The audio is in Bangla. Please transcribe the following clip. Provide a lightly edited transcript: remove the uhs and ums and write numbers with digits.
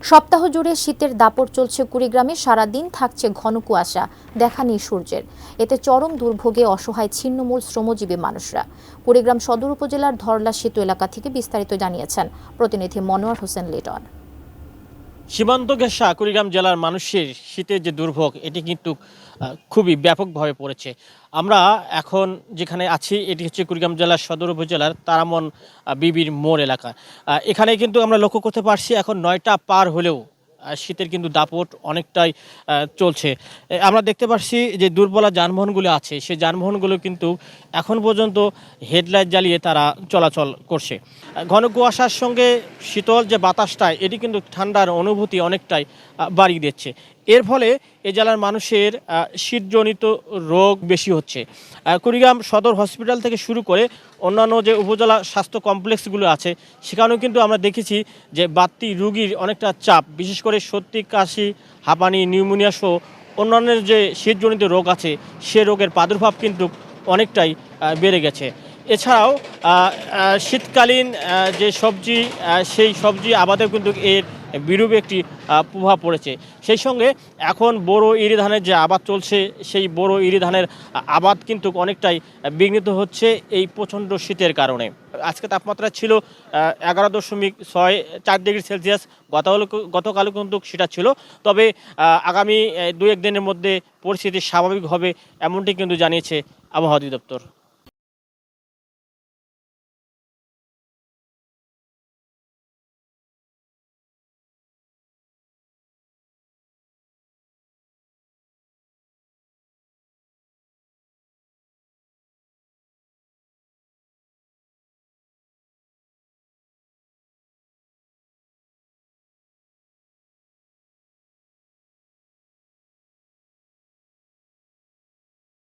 সপ্তাহ জুড়ে শীতের দাপট চলছে কুড়িগ্রামে। সারাদিন থাকছে ঘন কুয়াশা, দেখা নেই সূর্যের। এতে চরম দুর্ভোগে অসহায় ছিন্নমূল শ্রমজীবী মানুষরা। কুড়িগ্রাম সদর উপজেলার ধরলা সেতু এলাকা থেকে বিস্তারিত জানিয়েছেন প্রতিনিধি মনোয়ার হোসেন লিটন। সীমান্ত ঘেঁষা কুড়িগ্রাম জেলার মানুষের শীতের যে দুর্ভোগ এটি কিন্তু খুবই ব্যাপকভাবে পড়েছে। আমরা এখন যেখানে আছি এটি হচ্ছে কুড়িগ্রাম জেলার সদর উপজেলার তারামন বিবির মোড় এলাকা। এখানে কিন্তু আমরা লক্ষ্য করতে পারছি এখন ৯টা পার হলেও শীতের কিন্তু দাপট অনেকটাই চলছে। আমরা দেখতে পাচ্ছি যে দুর্বলা যানবাহনগুলো আছে সেই যানবাহনগুলো কিন্তু এখন পর্যন্ত হেডলাইট জ্বালিয়ে তারা চলাচল করছে। ঘন কুয়াশার সঙ্গে শীতল যে বাতাসটা এটি কিন্তু ঠান্ডার অনুভূতি অনেকটাই বাড়িয়ে দিচ্ছে। এর ফলে এই জেলার মানুষের শীতজনিত রোগ বেশি হচ্ছে। কুড়িগ্রাম সদর হসপিটাল থেকে শুরু করে অন্যান্য যে উপজেলা স্বাস্থ্য কমপ্লেক্সগুলো আছে সেখানেও কিন্তু আমরা দেখেছি যে বাড়তি রুগীর অনেকটা চাপ, বিশেষ করে সর্দি কাশি হাঁপানি নিউমোনিয়া সহ অন্যান্য যে শীতজনিত রোগ আছে সে রোগের প্রাদুর্ভাব কিন্তু অনেকটাই বেড়ে গেছে। এছাড়াও শীতকালীন যে সবজি সেই সবজি আবাদেও কিন্তু এর বিরূপ একটি প্রভাব পড়েছে। সেই সঙ্গে এখন বোরো ইরি ধানের যে আবাদ চলছে সেই বোরো ইরি ধানের আবাদ কিন্তু অনেকটাই বিঘ্নিত হচ্ছে এই প্রচণ্ড শীতের কারণে। আজকে তাপমাত্রা ছিল 11.4 ডিগ্রি সেলসিয়াস। গতকালও কিন্তু সেটা ছিল। তবে আগামী 2-1 দিনের মধ্যে পরিস্থিতি স্বাভাবিক হবে এমনটি কিন্তু জানিয়েছে আবহাওয়া অধিদপ্তর।